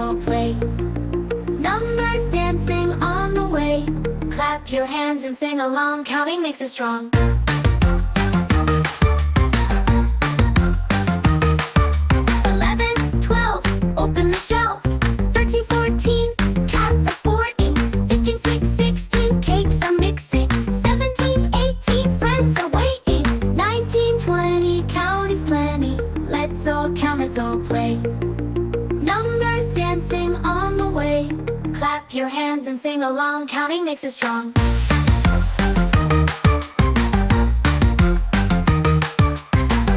all play. Numbers dancing on the way. Clap your hands and sing along, counting makes us strong. 11, 12, open the shelf. 13, 14, cats are sporting. 15, 16, cakes are mixing. 17, 18, friends are waiting. 19, 20, count is plenty. Let's all count, let's all play. Numbers dancing on the way. Clap your hands and sing along, counting makes us strong.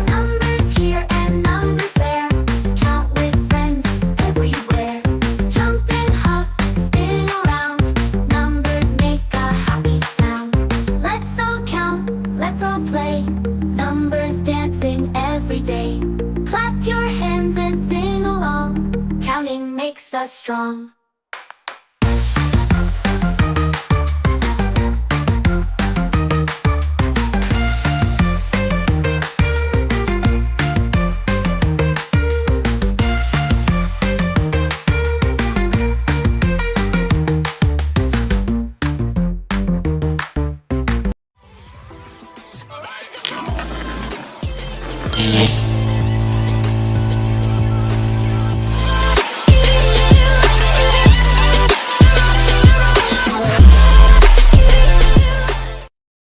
Numbers here and numbers there. Count with friends everywhere. Jump and hop, spin around. Numbers make a happy sound. Let's all count, let's all play. Numbers dancing every day. Clap your hands and sing along. Counting makes us strong.